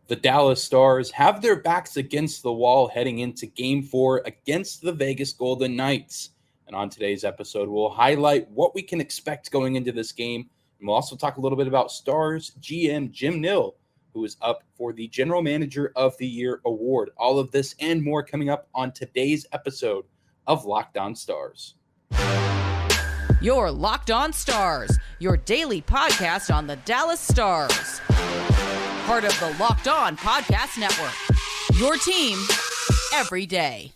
The Dallas Stars have their backs against the wall heading into Game 4 against the Vegas Golden Knights. And on today's episode, we'll highlight what we can expect going into this game. And we'll also talk a little bit about Stars GM Jim Nill, who is up for the General Manager of the Year award. All of this and more coming up on today's episode of Locked On Stars. Your Locked On Stars, your daily podcast on the Dallas Stars. Part of the Locked On Podcast Network. Your team every day.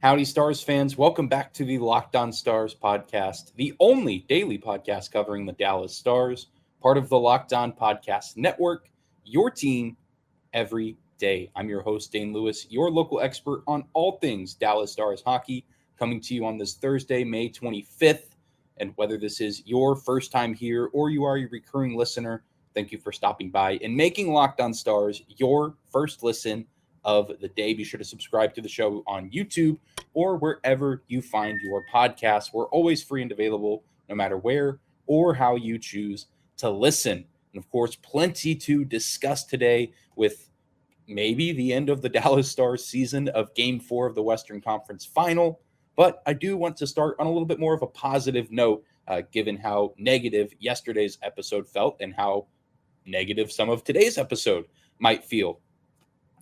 Howdy, Stars fans. Welcome back to the Locked On Stars podcast, the only daily podcast covering the Dallas Stars, part of the Locked On Podcast Network, your team every day. I'm your host, Dane Lewis, your local expert on all things Dallas Stars hockey, coming to you on this Thursday, May 25th. And whether this is your first time here or you are a recurring listener, thank you for stopping by and making Locked On Stars your first listen of the day. Be sure to subscribe to the show on YouTube or wherever you find your podcasts. We're always free and available no matter where or how you choose to listen. And of course, plenty to discuss today with maybe the end of the Dallas Stars season of Game 4 of the Western Conference Final. But I do want to start on a little bit more of a positive note, given how negative yesterday's episode felt and how negative some of today's episode might feel.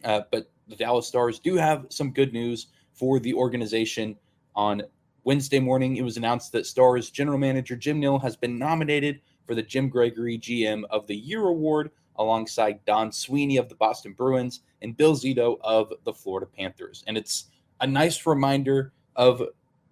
But the Dallas Stars do have some good news for the organization. On Wednesday morning, it was announced that Stars general manager Jim Nill has been nominated for the Jim Gregory GM of the Year award, alongside Don Sweeney of the Boston Bruins and Bill Zito of the Florida Panthers. And it's a nice reminder of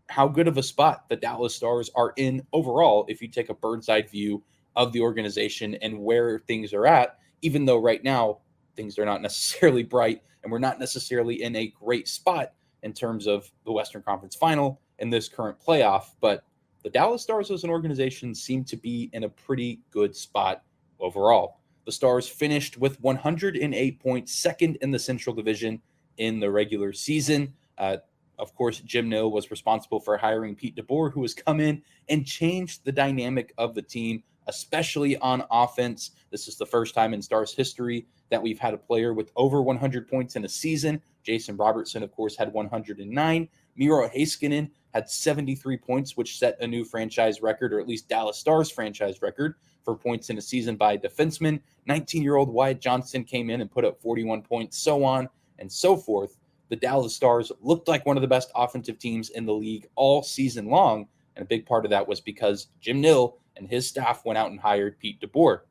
how good of a spot the Dallas Stars are in overall if you take a bird's eye view of the organization and where things are at, even though right now things are not necessarily bright and we're not necessarily in a great spot in terms of the Western Conference Final and this current playoff. But the Dallas Stars as an organization seem to be in a pretty good spot overall. The Stars finished with 108 points, second in the Central Division in the regular season. Of course, Jim Nill was responsible for hiring Pete DeBoer, who has come in and changed the dynamic of the team, especially on offense. This is the first time in Stars history that we've had a player with over 100 points in a season. Jason Robertson, of course, had 109. Miro Heiskanen had 73 points, which set a new franchise record, or at least Dallas Stars franchise record, for points in a season by a defenseman. 19-year-old Wyatt Johnston came in and put up 41 points, so on and so forth. The Dallas Stars looked like one of the best offensive teams in the league all season long, and a big part of that was because Jim Nill and his staff went out and hired Pete DeBoer.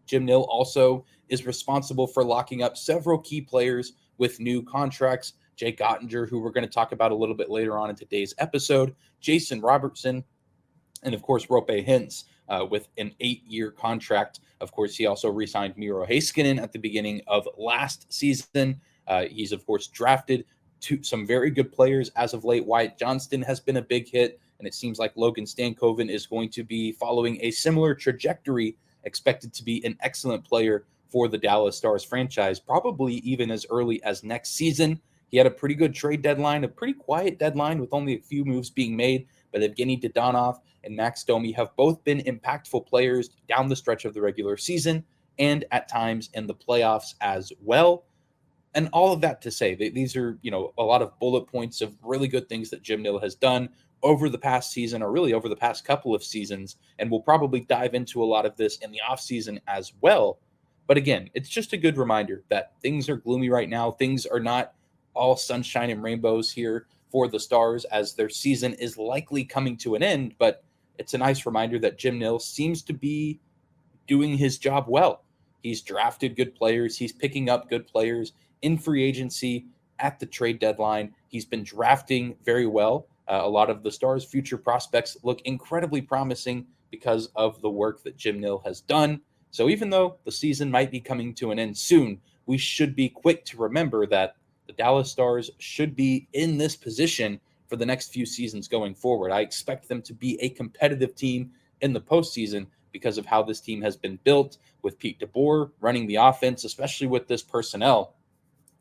Jim Nill also is responsible for locking up several key players with new contracts. Jake Oettinger, who we're going to talk about a little bit later on in today's episode, Jason Robertson, and of course, Roope Hintz with an 8-year contract. Of course, he also re-signed Miro Heiskanen at the beginning of last season. He's, of course, drafted some very good players as of late. Wyatt Johnston has been a big hit, and it seems like Logan Stankoven is going to be following a similar trajectory, expected to be an excellent player for the Dallas Stars franchise, probably even as early as next season. He had a pretty good trade deadline, a pretty quiet deadline with only a few moves being made, but Evgeny Dodonov and Max Domi have both been impactful players down the stretch of the regular season and at times in the playoffs as well. And all of that to say that these are, a lot of bullet points of really good things that Jim Nill has done over the past season, or really over the past couple of seasons. And we'll probably dive into a lot of this in the offseason as well. But again, it's just a good reminder that things are gloomy right now. Things are not all sunshine and rainbows here for the Stars, as their season is likely coming to an end. But it's a nice reminder that Jim Nill seems to be doing his job well. He's drafted good players. He's picking up good players in free agency at the trade deadline. He's been drafting very well. A lot of the Stars' future prospects look incredibly promising because of the work that Jim Nill has done. So even though the season might be coming to an end soon, we should be quick to remember that the Dallas Stars should be in this position for the next few seasons going forward. I expect them to be a competitive team in the postseason because of how this team has been built, with Pete DeBoer running the offense, especially with this personnel.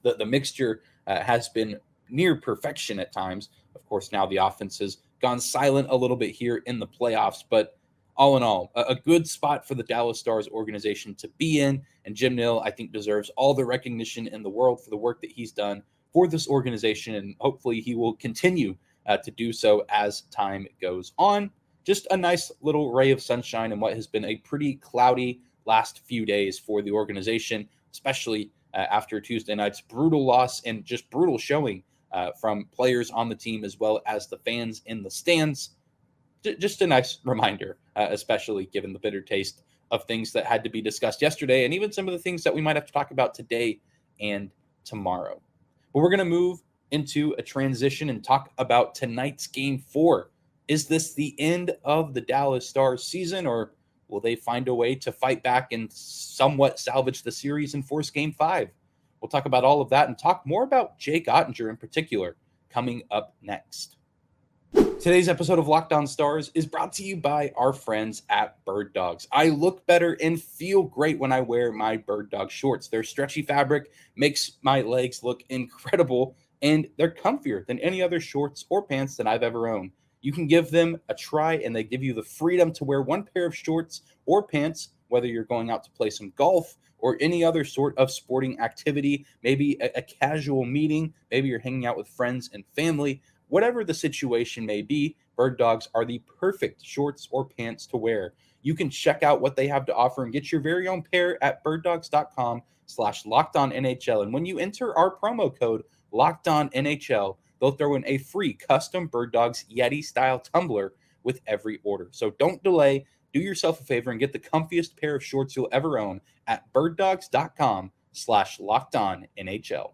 The mixture has been near perfection at times. Of course, now the offense has gone silent a little bit here in the playoffs, but all in all, a good spot for the Dallas Stars organization to be in. And Jim Nill, I think, deserves all the recognition in the world for the work that he's done for this organization. And hopefully he will continue to do so as time goes on. Just a nice little ray of sunshine in what has been a pretty cloudy last few days for the organization, especially after Tuesday night's brutal loss and just brutal showing from players on the team as well as the fans in the stands. Just a nice reminder, especially given the bitter taste of things that had to be discussed yesterday and even some of the things that we might have to talk about today and tomorrow. But we're going to move into a transition and talk about tonight's Game 4. Is this the end of the Dallas Stars season, or will they find a way to fight back and somewhat salvage the series and force Game 5? We'll talk about all of that and talk more about Jake Oettinger in particular coming up next. Today's episode of Locked On Stars is brought to you by our friends at Bird Dogs. I look better and feel great when I wear my Bird Dog shorts. Their stretchy fabric makes my legs look incredible, and they're comfier than any other shorts or pants that I've ever owned. You can give them a try, and they give you the freedom to wear one pair of shorts or pants, whether you're going out to play some golf or any other sort of sporting activity, maybe a casual meeting, maybe you're hanging out with friends and family. Whatever the situation may be, Bird Dogs are the perfect shorts or pants to wear. You can check out what they have to offer and get your very own pair at birddogs.com/LockedOnNHL. And when you enter our promo code LockedOnNHL, they'll throw in a free custom Bird Dogs Yeti-style tumbler with every order. So don't delay. Do yourself a favor and get the comfiest pair of shorts you'll ever own at birddogs.com/LockedOnNHL.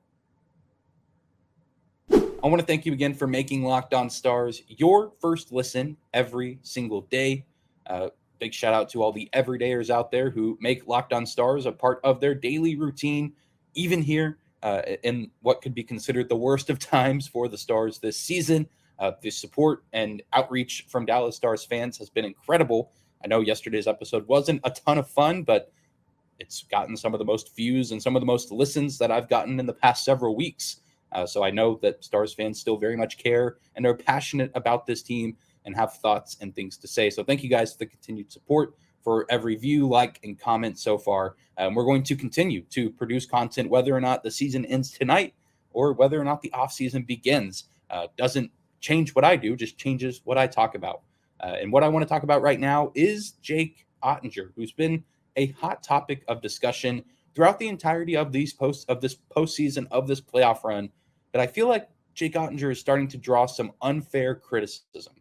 I want to thank you again for making Locked On Stars your first listen every single day. Big shout out to all the everydayers out there who make Locked On Stars a part of their daily routine, even here in what could be considered the worst of times for the Stars this season. The support and outreach from Dallas Stars fans has been incredible. I know yesterday's episode wasn't a ton of fun, but it's gotten some of the most views and some of the most listens that I've gotten in the past several weeks. So I know that Stars fans still very much care and are passionate about this team and have thoughts and things to say. So thank you guys for the continued support, for every view, like, and comment so far. We're going to continue to produce content whether or not the season ends tonight or whether or not the offseason begins. Doesn't change what I do, just changes what I talk about. And what I want to talk about right now is Jake Oettinger, who's been a hot topic of discussion throughout the entirety of this postseason, of this playoff run. But I feel like Jake Oettinger is starting to draw some unfair criticism.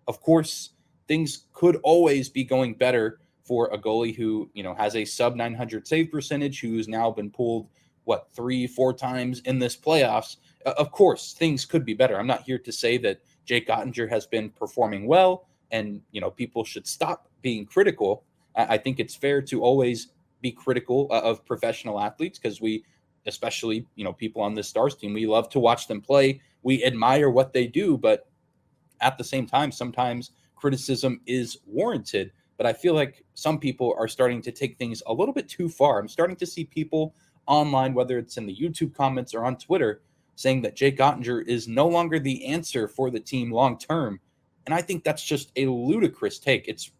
Of course, things could always be going better for a goalie who, has a sub 900 save percentage, who's now been pulled, 3-4 times in this playoffs. Of course, things could be better. I'm not here to say that Jake Oettinger has been performing well and, people should stop being critical. I think it's fair to always be critical of professional athletes because we, especially, people on this Stars team, we love to watch them play. We admire what they do, but at the same time, sometimes criticism is warranted. But I feel like some people are starting to take things a little bit too far. I'm starting to see people online, whether it's in the YouTube comments or on Twitter, saying that Jake Oettinger is no longer the answer for the team long term. And I think that's just a ludicrous take. It's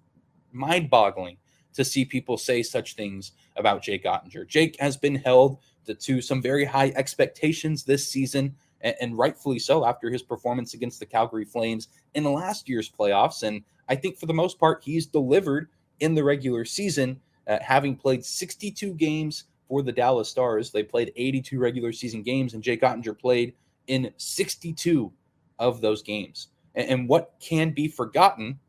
mind-boggling to see people say such things about Jake Oettinger. Jake has been held to some very high expectations this season, and rightfully so after his performance against the Calgary Flames in last year's playoffs. And I think for the most part, he's delivered in the regular season, having played 62 games for the Dallas Stars. They played 82 regular season games, and Jake Oettinger played in 62 of those games. And what can be forgotten,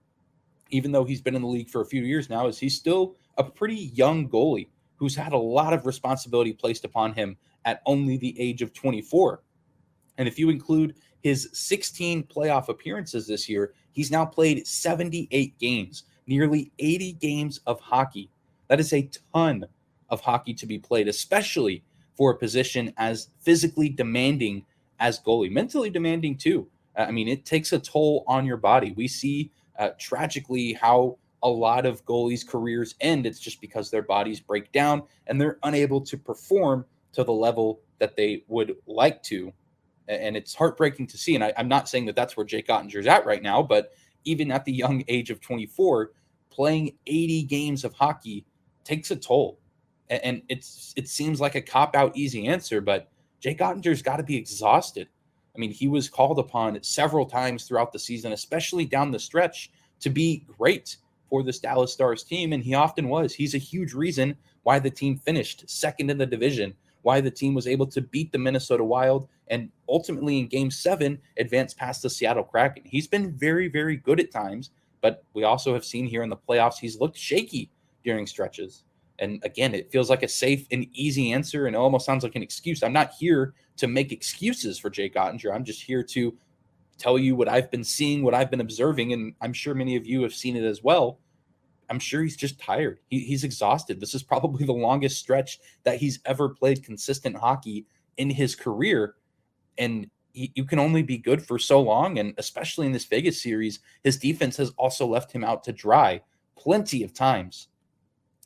even though he's been in the league for a few years now, is he's still a pretty young goalie who's had a lot of responsibility placed upon him at only the age of 24. And if you include his 16 playoff appearances this year, he's now played 78 games, nearly 80 games of hockey. That is a ton of hockey to be played, especially for a position as physically demanding as goalie, mentally demanding too. It takes a toll on your body. We see tragically how a lot of goalies' careers end. It's just because their bodies break down and they're unable to perform to the level that they would like to. And it's heartbreaking to see. And I'm not saying that that's where Jake Oettinger's at right now, but even at the young age of 24, playing 80 games of hockey takes a toll. And it seems like a cop-out easy answer, but Jake Oettinger's got to be exhausted. I mean, he was called upon several times throughout the season, especially down the stretch, to be great for this Dallas Stars team, and he often was. He's a huge reason why the team finished second in the division, why the team was able to beat the Minnesota Wild and ultimately in Game 7 advance past the Seattle Kraken. He's been very, very good at times, but we also have seen here in the playoffs he's looked shaky during stretches. And again, it feels like a safe and easy answer, and it almost sounds like an excuse. I'm not here to make excuses for Jake Oettinger. I'm just here to tell you what I've been seeing, what I've been observing, and I'm sure many of you have seen it as well. I'm sure he's just tired. He's exhausted. This is probably the longest stretch that he's ever played consistent hockey in his career, and you can only be good for so long, and especially in this Vegas series, his defense has also left him out to dry plenty of times.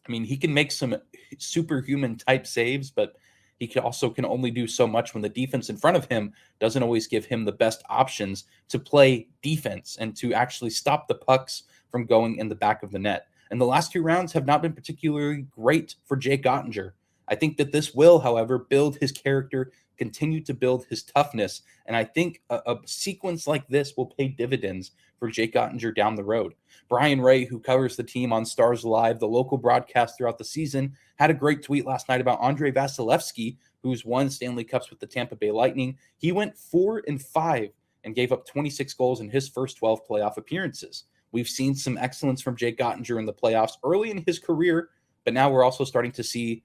I mean, he can make some superhuman type saves, but he can only do so much when the defense in front of him doesn't always give him the best options to play defense and to actually stop the pucks from going in the back of the net. And the last 2 rounds have not been particularly great for Jake Oettinger. I think that this will, however, build his character, continue to build his toughness, and I think a sequence like this will pay dividends for Jake Oettinger down the road. Brian Ray, who covers the team on Stars Live, the local broadcast throughout the season, had a great tweet last night about Andrei Vasilevsky, who's won Stanley Cups with the Tampa Bay Lightning. He went 4-5 and gave up 26 goals in his first 12 playoff appearances. We've seen some excellence from Jake Oettinger in the playoffs early in his career, but now we're also starting to see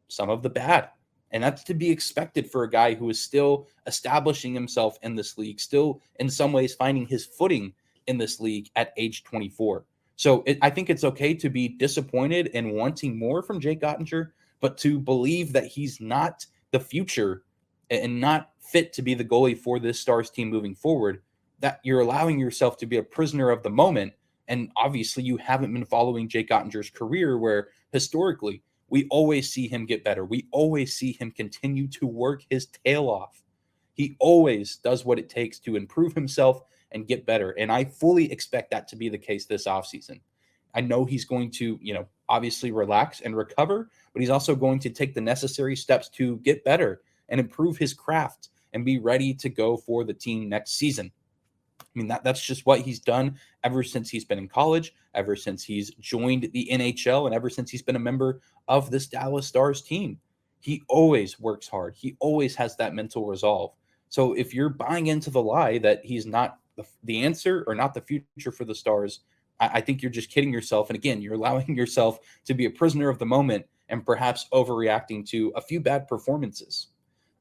some of the bad. And that's to be expected for a guy who is still establishing himself in this league, still in some ways finding his footing in this league at age 24. So I think it's okay to be disappointed and wanting more from Jake Oettinger, but to believe that he's not the future and not fit to be the goalie for this Stars team moving forward, that you're allowing yourself to be a prisoner of the moment. And obviously you haven't been following Jake Oettinger's career, where historically we always see him get better. We always see him continue to work his tail off. He always does what it takes to improve himself and get better. And I fully expect that to be the case this offseason. I know he's going to, obviously relax and recover, but he's also going to take the necessary steps to get better and improve his craft and be ready to go for the team next season. I mean, that's just what he's done ever since he's been in college, ever since he's joined the NHL, and ever since he's been a member of this Dallas Stars team. He always works hard. He always has that mental resolve. So if you're buying into the lie that he's not the answer or not the future for the Stars, I think you're just kidding yourself. And again, you're allowing yourself to be a prisoner of the moment and perhaps overreacting to a few bad performances.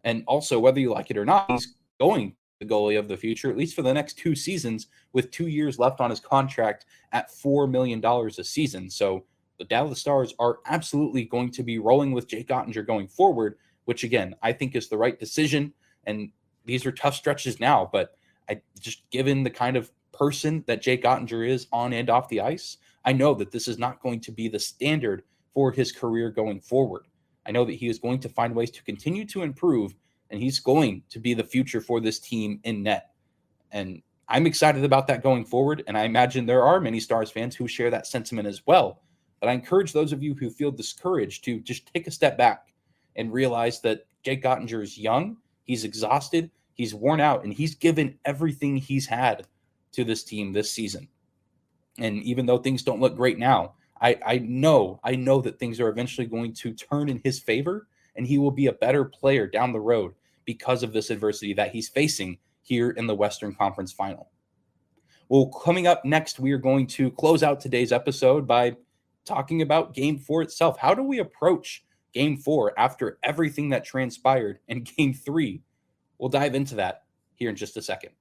And also, whether you like it or not, he's going the goalie of the future, at least for the next 2 seasons, with 2 years left on his contract at $4 million a season. So the Dallas Stars are absolutely going to be rolling with Jake Oettinger going forward, which again, I think is the right decision. And these are tough stretches now, but given the kind of person that Jake Oettinger is on and off the ice, I know that this is not going to be the standard for his career going forward. I know that he is going to find ways to continue to improve, and he's going to be the future for this team in net. And I'm excited about that going forward, and I imagine there are many Stars fans who share that sentiment as well. But I encourage those of you who feel discouraged to just take a step back and realize that Jake Oettinger is young, he's exhausted, he's worn out, and he's given everything he's had to this team this season. And even though things don't look great now, I know that things are eventually going to turn in his favor, and he will be a better player down the road because of this adversity that he's facing here in the Western Conference Final. Well, coming up next, we are going to close out today's episode by talking about Game 4 itself. How do we approach Game 4 after everything that transpired in Game 3? We'll dive into that here in just a second.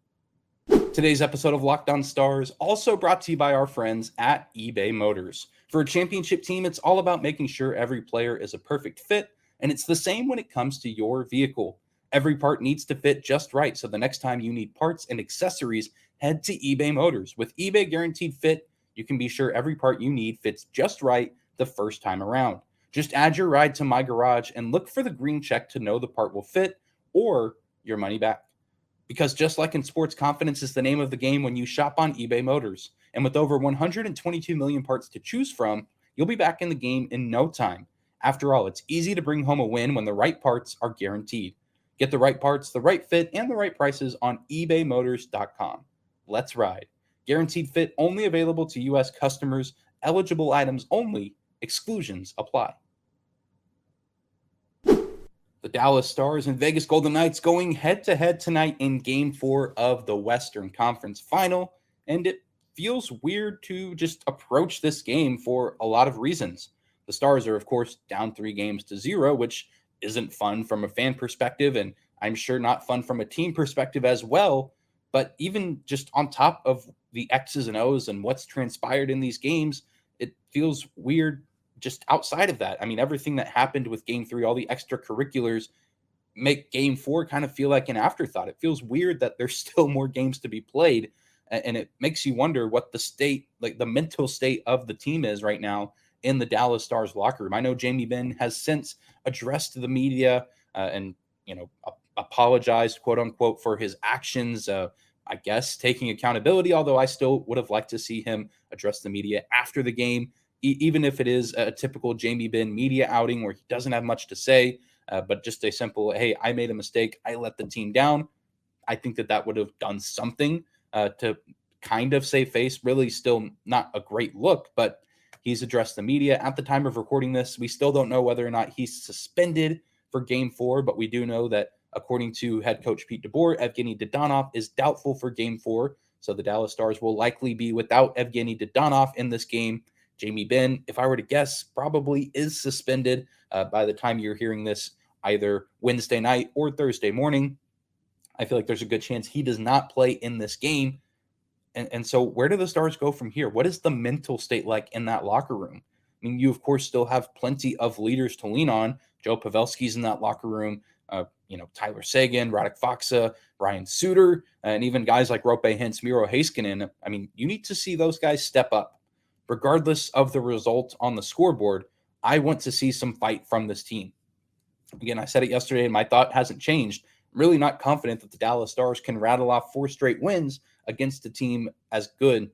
Today's episode of Locked On Stars also brought to you by our friends at eBay Motors. For a championship team, it's all about making sure every player is a perfect fit, and it's the same when it comes to your vehicle. Every part needs to fit just right, so the next time you need parts and accessories, head to eBay Motors. With eBay Guaranteed Fit, you can be sure every part you need fits just right the first time around. Just add your ride to My Garage and look for the green check to know the part will fit or your money back. Because just like in sports, confidence is the name of the game when you shop on eBay Motors. And with over 122 million parts to choose from, you'll be back in the game in no time. After all, it's easy to bring home a win when the right parts are guaranteed. Get the right parts, the right fit, and the right prices on ebaymotors.com. Let's ride. Guaranteed fit only available to U.S. customers. Eligible items only. Exclusions apply. The Dallas Stars and Vegas Golden Knights going head-to-head tonight in Game 4 of the Western Conference Final, and it feels weird to just approach this game for a lot of reasons. The Stars are, of course, down 3-0, which isn't fun from a fan perspective, and I'm sure not fun from a team perspective as well. But even just on top of the X's and O's and what's transpired in these games, it feels weird just outside of that. I mean, everything that happened with Game 3, all the extracurriculars, make Game 4 kind of feel like an afterthought. It feels weird that there's still more games to be played, and it makes you wonder what the state, like the mental state of the team is right now in the Dallas Stars locker room. I know Jamie Benn has since addressed the media and, apologized, quote unquote, for his actions. I guess taking accountability, although I still would have liked to see him address the media after the game, even if it is a typical Jamie Benn media outing where he doesn't have much to say, but just a simple, hey, I made a mistake, I let the team down. I think that would have done something to kind of save face. Really still not a great look, but he's addressed the media. At the time of recording this, we still don't know whether or not he's suspended for Game 4, but we do know that according to head coach Pete DeBoer, Evgeny Dodonov is doubtful for Game 4, so the Dallas Stars will likely be without Evgeny Dodonov in this game. Jamie Benn, if I were to guess, probably is suspended by the time you're hearing this, either Wednesday night or Thursday morning. I feel like there's a good chance he does not play in this game. And so where do the Stars go from here? What is the mental state like in that locker room? I mean, you, of course, still have plenty of leaders to lean on. Joe Pavelski's in that locker room. Tyler Seguin, Radek Faksa, Ryan Suter, and even guys like Roope Hintz, Miro Heiskanen. I mean, you need to see those guys step up. Regardless of the result on the scoreboard, I want to see some fight from this team. Again, I said it yesterday, and my thought hasn't changed. I'm really not confident that the Dallas Stars can rattle off 4 straight wins against a team as good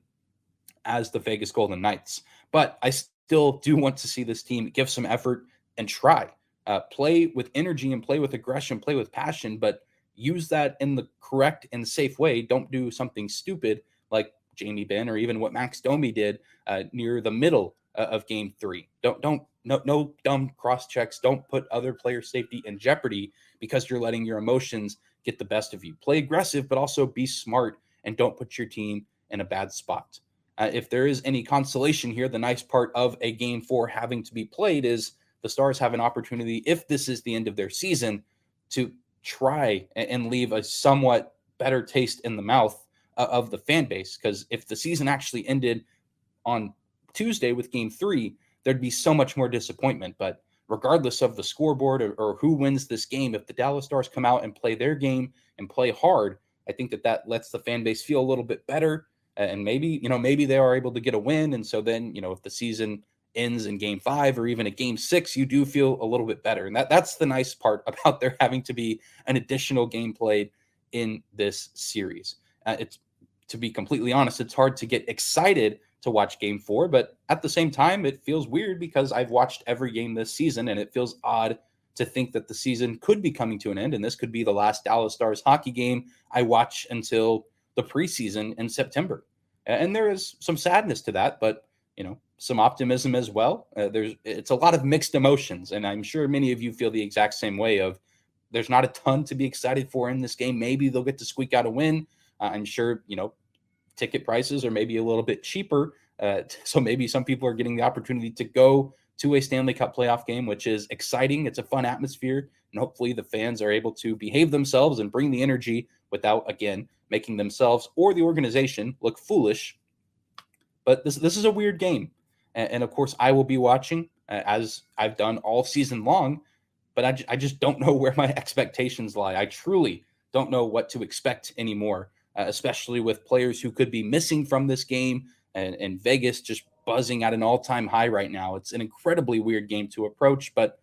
as the Vegas Golden Knights. But I still do want to see this team give some effort and try. Play with energy and play with aggression, play with passion, but use that in the correct and safe way. Don't do something stupid like Jamie Benn or even what Max Domi did near the middle of Game 3. No dumb cross checks. Don't put other player safety in jeopardy because you're letting your emotions get the best of you. Play aggressive, but also be smart and don't put your team in a bad spot. If there is any consolation here, the nice part of a Game 4 having to be played is the Stars have an opportunity, if this is the end of their season, to try and leave a somewhat better taste in the mouth of the fan base. Because if the season actually ended on Tuesday with Game 3, there'd be so much more disappointment. But regardless of the scoreboard or who wins this game, if the Dallas Stars come out and play their game and play hard, I think that lets the fan base feel a little bit better. And maybe they are able to get a win. And so then, if the season ends in Game 5 or even a Game 6, you do feel a little bit better. And that's the nice part about there having to be an additional game played in this series. It's, to be completely honest, it's hard to get excited to watch Game 4, but at the same time, it feels weird because I've watched every game this season, and it feels odd to think that the season could be coming to an end, and this could be the last Dallas Stars hockey game I watch until the preseason in September. And there is some sadness to that, but some optimism as well. It's a lot of mixed emotions, and I'm sure many of you feel the exact same way. Of there's not a ton to be excited for in this game. Maybe they'll get to squeak out a win. I'm sure ticket prices are maybe a little bit cheaper, so maybe some people are getting the opportunity to go to a Stanley Cup playoff game, which is exciting. It's a fun atmosphere, and hopefully the fans are able to behave themselves and bring the energy without, again, making themselves or the organization look foolish. But this is a weird game. And of course, I will be watching as I've done all season long, but I just don't know where my expectations lie. I truly don't know what to expect anymore, especially with players who could be missing from this game and Vegas just buzzing at an all-time high right now. It's an incredibly weird game to approach, but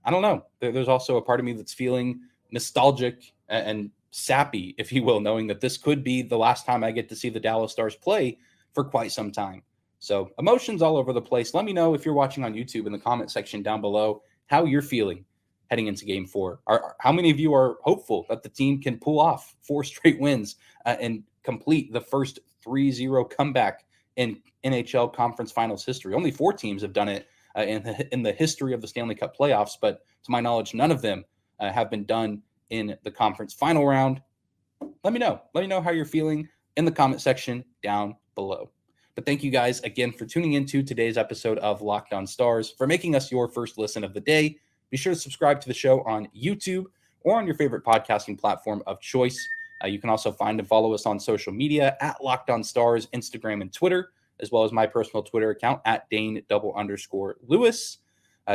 I don't know. There's also a part of me that's feeling nostalgic and sappy, if you will, knowing that this could be the last time I get to see the Dallas Stars play for quite some time. So emotions all over the place. Let me know if you're watching on YouTube in the comment section down below how you're feeling heading into Game 4. How many of you are hopeful that the team can pull off 4 straight wins and complete the first 3-0 comeback in NHL Conference Finals history? Only 4 teams have done it in the history of the Stanley Cup playoffs, but to my knowledge, none of them have been done in the conference final round. Let me know. Let me know how you're feeling in the comment section down below. But thank you guys again for tuning into today's episode of Locked On Stars, for making us your first listen of the day. Be sure to subscribe to the show on YouTube or on your favorite podcasting platform of choice. You can also find and follow us on social media at Locked On Stars, Instagram and Twitter, as well as my personal Twitter account at Dane_Lewis.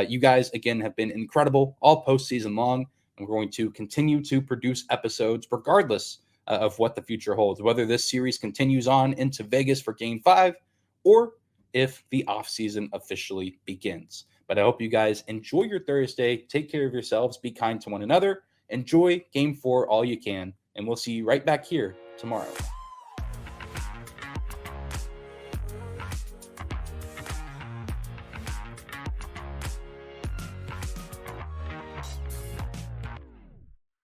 You guys, again, have been incredible all postseason long, and we're going to continue to produce episodes regardless of what the future holds, whether this series continues on into Vegas for Game 5 or if the offseason officially begins. But I hope you guys enjoy your Thursday. Take care of yourselves. Be kind to one another. Enjoy Game 4 all you can. And we'll see you right back here tomorrow.